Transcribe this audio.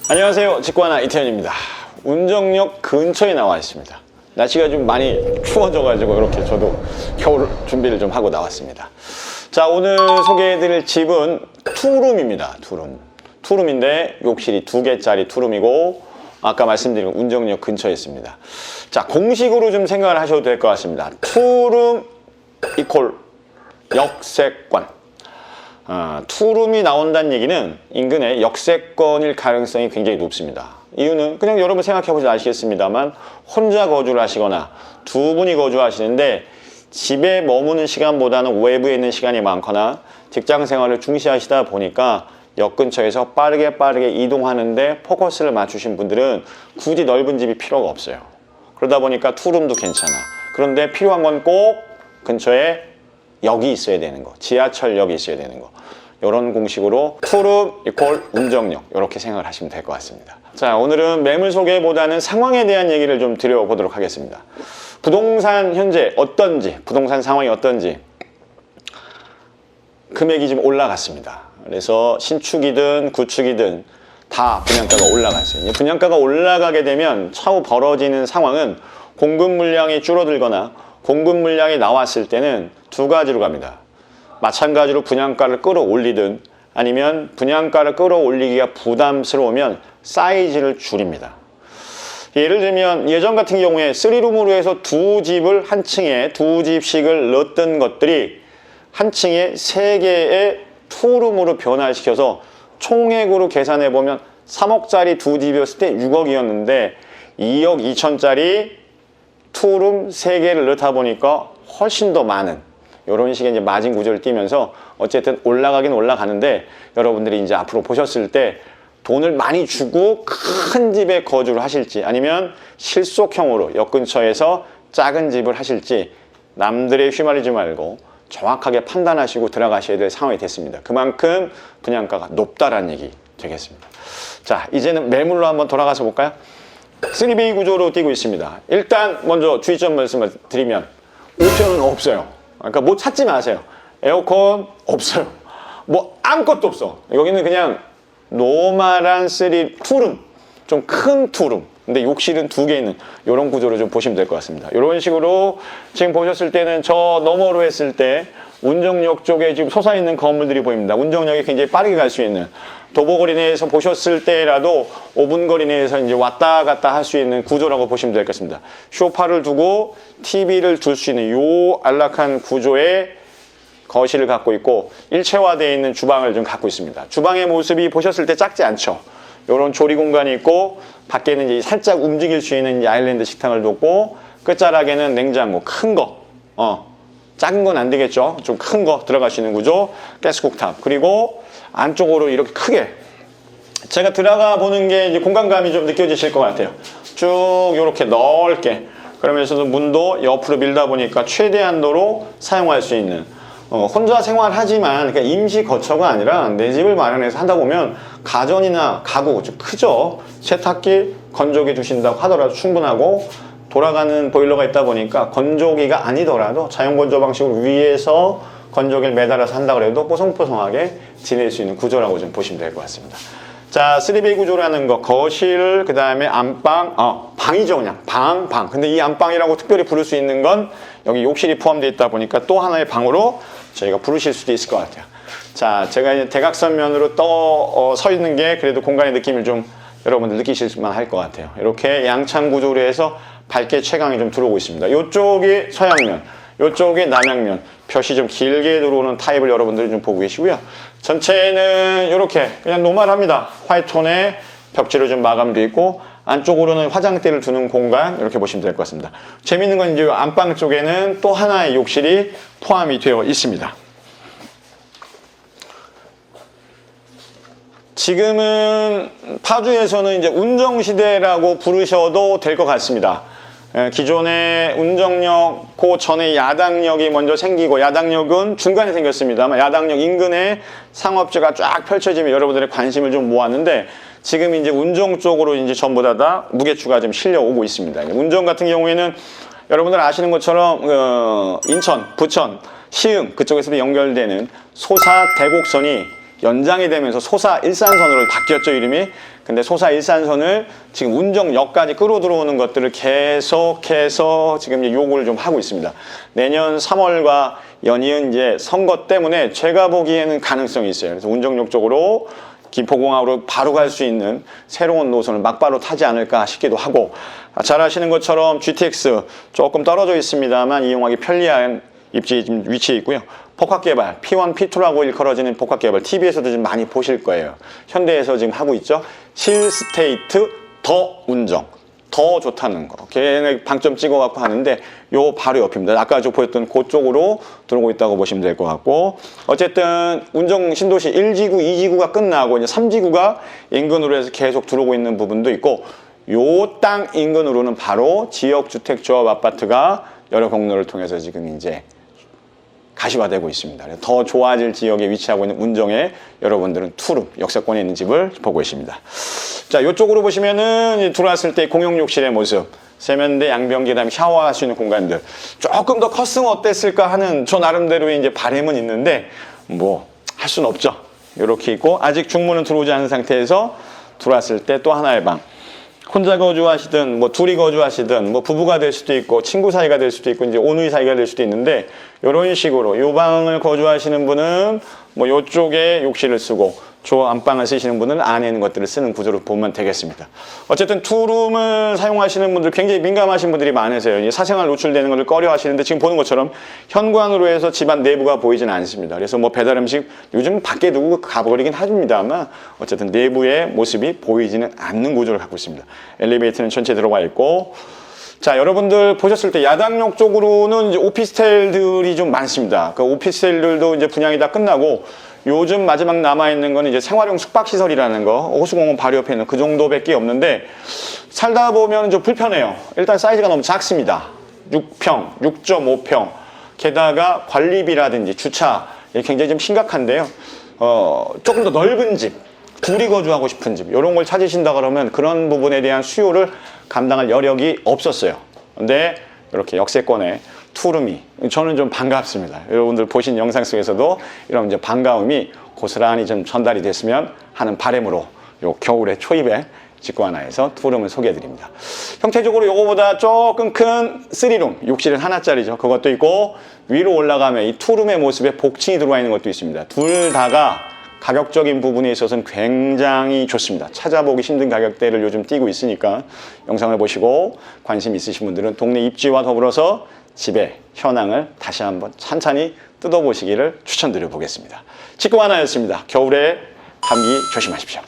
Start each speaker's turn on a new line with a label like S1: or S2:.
S1: 안녕하세요, 직구하나 이태현입니다. 운정역 근처에 나와 있습니다. 날씨가 좀 많이 추워져가지고 이렇게 저도 겨울 준비를 좀 하고 나왔습니다. 자, 오늘 소개해드릴 집은 투룸입니다. 투룸인데 욕실이 2개짜리 투룸이고 아까 말씀드린 운정역 근처에 있습니다. 자, 공식으로 좀 생각을 하셔도 될 것 같습니다. 투룸 이퀄 역세권. 투룸이 나온다는 얘기는 인근에 역세권일 가능성이 굉장히 높습니다. 이유는 그냥 여러분 생각해보시면 아시겠습니다만 혼자 거주를 하시거나 두 분이 거주하시는데 집에 머무는 시간보다는 외부에 있는 시간이 많거나 직장 생활을 중시하시다 보니까 역 근처에서 빠르게 이동하는데 포커스를 맞추신 분들은 굳이 넓은 집이 필요가 없어요. 그러다 보니까 투룸도 괜찮아. 그런데 필요한 건 꼭 근처에 역이 있어야 되는 거, 지하철역이 있어야 되는 거. 이런 공식으로 투룸 이퀄 운정역 이렇게 생각을 하시면 될 것 같습니다. 자, 오늘은 매물 소개보다는 상황에 대한 얘기를 좀 드려보도록 하겠습니다. 부동산 현재 어떤지, 부동산 상황이 어떤지 금액이 좀 올라갔습니다. 그래서 신축이든 구축이든 다 분양가가 올라갔어요. 분양가가 올라가게 되면 차후 벌어지는 상황은 공급 물량이 줄어들거나 공급 물량이 나왔을 때는 두 가지로 갑니다. 마찬가지로 분양가를 끌어올리든 아니면 분양가를 끌어올리기가 부담스러우면 사이즈를 줄입니다. 예를 들면 예전 같은 경우에 3룸으로 해서 두 집을 한 층에 두 집씩을 넣었던 것들이 한 층에 3개의 투룸으로 변화시켜서 총액으로 계산해 보면 3억짜리 두 집이었을 때 6억이었는데 2억 2천짜리 투룸 3개를 넣다 보니까 훨씬 더 많은 이런 식의 이제 마진 구조를 띠면서 어쨌든 올라가긴 올라가는데 여러분들이 이제 앞으로 보셨을 때 돈을 많이 주고 큰 집에 거주를 하실지 아니면 실속형으로 역 근처에서 작은 집을 하실지 남들에 휘말리지 말고 정확하게 판단하시고 들어가셔야 될 상황이 됐습니다. 그만큼 분양가가 높다라는 얘기 되겠습니다. 자, 이제는 매물로 한번 돌아가서 볼까요? 3베이 구조로 띄고 있습니다. 일단 먼저 주의점 말씀을 드리면 옵션은 없어요. 그러니까 뭐 찾지 마세요. 에어컨 없어요. 뭐 아무것도 없어. 여기는 그냥 노멀한 투룸, 좀 큰 투룸. 근데 욕실은 2개 있는 이런 구조로 좀 보시면 될 것 같습니다. 이런 식으로 지금 보셨을 때는 저 너머로 했을 때 운정역 쪽에 지금 솟아있는 건물들이 보입니다. 운정역이 굉장히 빠르게 갈 수 있는 도보거리 내에서 보셨을 때라도 5분 거리 내에서 이제 왔다 갔다 할 수 있는 구조라고 보시면 될 것 같습니다. 소파를 두고 TV를 둘 수 있는 요 안락한 구조의 거실을 갖고 있고 일체화되어 있는 주방을 좀 갖고 있습니다. 주방의 모습이 보셨을 때 작지 않죠. 이런 조리 공간이 있고 밖에는 이제 살짝 움직일 수 있는 아일랜드 식탁을 뒀고 끝자락에는 냉장고 큰 거, 작은 건 안 되겠죠. 좀 큰 거 들어갈 수 있는 구조, 가스쿡탑 그리고 안쪽으로 이렇게 크게 제가 들어가 보는 게 이제 공간감이 좀 느껴지실 것 같아요. 쭉 이렇게 넓게 그러면서도 문도 옆으로 밀다 보니까 최대한도로 사용할 수 있는 혼자 생활하지만 그러니까 임시 거처가 아니라 내 집을 마련해서 한다 보면 가전이나 가구 좀 크죠. 세탁기 건조기 두신다고 하더라도 충분하고 돌아가는 보일러가 있다 보니까 건조기가 아니더라도 자연건조 방식으로 위에서 건조기를 매달아서 한다고 해도 뽀송뽀송하게 지낼 수 있는 구조라고 좀 보시면 될 것 같습니다. 자, 3베이 구조라는 거 거실 그 다음에 안방 방이죠. 그냥 방 근데 이 안방이라고 특별히 부를 수 있는 건 여기 욕실이 포함되어 있다 보니까 또 하나의 방으로 저희가 부르실 수도 있을 것 같아요. 자, 제가 이제 대각선면으로 서 있는 게 그래도 공간의 느낌을 좀 여러분들 느끼실 만할 것 같아요. 이렇게 양창 구조로 해서 밝게 채광이 좀 들어오고 있습니다. 이쪽이 서양면, 이쪽이 남양면, 볕이 좀 길게 들어오는 타입을 여러분들이 좀 보고 계시고요. 전체는 이렇게 그냥 노멀합니다. 화이트톤의 벽지로 좀 마감되어 있고 안쪽으로는 화장대를 두는 공간 이렇게 보시면 될 것 같습니다. 재밌는 건 이제 안방 쪽에는 또 하나의 욕실이 포함이 되어 있습니다. 지금은 파주에서는 이제 운정시대라고 부르셔도 될 것 같습니다. 기존의 운정역, 그 전에 야당역이 먼저 생기고, 야당역은 중간에 생겼습니다만 야당역 인근에 상업지가 쫙 펼쳐지면 여러분들의 관심을 좀 모았는데, 지금 이제 운정 쪽으로 이제 전부 다 무게추가 좀 실려오고 있습니다. 운정 같은 경우에는 여러분들 아시는 것처럼 인천, 부천, 시흥 그쪽에서도 연결되는 소사 대곡선이 연장이 되면서 소사 일산선으로 바뀌었죠, 이름이. 근데 소사 일산선을 지금 운정역까지 끌어 들어오는 것들을 계속해서 지금 이제 요구를 좀 하고 있습니다. 내년 3월과 연이은 이제 선거 때문에 제가 보기에는 가능성이 있어요. 그래서 운정역 쪽으로 김포공항으로 바로 갈 수 있는 새로운 노선을 막바로 타지 않을까 싶기도 하고, 잘 아시는 것처럼 GTX 조금 떨어져 있습니다만 이용하기 편리한 입지 위치에 있고요. 복합개발, P1, P2라고 일컬어지는 복합개발, TV에서도 좀 많이 보실 거예요. 현대에서 지금 하고 있죠. 실스테이트 더 운정, 더 좋다는 거. 걔네 방점 찍어갖고 하는데 요 바로 옆입니다. 아까 저 보였던 그쪽으로 들어오고 있다고 보시면 될 것 같고, 어쨌든 운정 신도시 1지구, 2지구가 끝나고 이제 3지구가 인근으로 해서 계속 들어오고 있는 부분도 있고, 요 땅 인근으로는 바로 지역주택조합 아파트가 여러 경로를 통해서 지금 이제 가시화되고 있습니다. 더 좋아질 지역에 위치하고 있는 운정에 여러분들은 투룸, 역세권에 있는 집을 보고 있습니다. 자, 이쪽으로 보시면은 들어왔을 때 공용욕실의 모습, 세면대, 양변기, 그다음에 샤워할 수 있는 공간들 조금 더 컸으면 어땠을까 하는 저 나름대로의 이제 바람은 있는데 뭐 할 수는 없죠. 이렇게 있고, 아직 중문은 들어오지 않은 상태에서 들어왔을 때 또 하나의 방. 혼자 거주하시든 뭐 둘이 거주하시든 뭐 부부가 될 수도 있고 친구 사이가 될 수도 있고 이제 오누이 사이가 될 수도 있는데, 이런 식으로 요 방을 거주하시는 분은 뭐 요쪽에 욕실을 쓰고 저 안방을 쓰시는 분은 안에 있는 것들을 쓰는 구조로 보면 되겠습니다. 어쨌든 투룸을 사용하시는 분들 굉장히 민감하신 분들이 많으세요. 사생활 노출되는 것을 꺼려 하시는데, 지금 보는 것처럼 현관으로 해서 집안 내부가 보이지는 않습니다. 그래서 뭐 배달 음식 요즘 밖에 두고 가버리긴 합니다만 어쨌든 내부의 모습이 보이지는 않는 구조를 갖고 있습니다. 엘리베이터는 전체 들어가 있고, 자, 여러분들 보셨을 때 야당역 쪽으로는 이제 오피스텔들이 좀 많습니다. 그 오피스텔들도 이제 분양이 다 끝나고 요즘 마지막 남아있는 건 이제 생활용 숙박시설이라는 거, 호수공원 바로 옆에 있는 그 정도밖에 없는데, 살다 보면 좀 불편해요. 일단 사이즈가 너무 작습니다. 6평, 6.5평. 게다가 관리비라든지 주차 굉장히 좀 심각한데요. 조금 더 넓은 집, 둘이 거주하고 싶은 집, 이런 걸 찾으신다 그러면 그런 부분에 대한 수요를 감당할 여력이 없었어요. 근데 이렇게 역세권에 투룸이 저는 좀 반갑습니다. 여러분들 보신 영상 속에서도 이런 이제 반가움이 고스란히 좀 전달이 됐으면 하는 바람으로 요 겨울의 초입에 직구 하나에서 투룸을 소개해드립니다. 형태적으로 요거보다 조금 큰 3룸, 욕실은 하나짜리죠. 그것도 있고, 위로 올라가면 이 투룸의 모습에 복층이 들어와 있는 것도 있습니다. 둘 다가 가격적인 부분에 있어서는 굉장히 좋습니다. 찾아보기 힘든 가격대를 요즘 띄고 있으니까 영상을 보시고 관심 있으신 분들은 동네 입지와 더불어서 집의 현황을 다시 한번 찬찬히 뜯어보시기를 추천드려 보겠습니다. 직구 하나였습니다. 겨울에 감기 조심하십시오.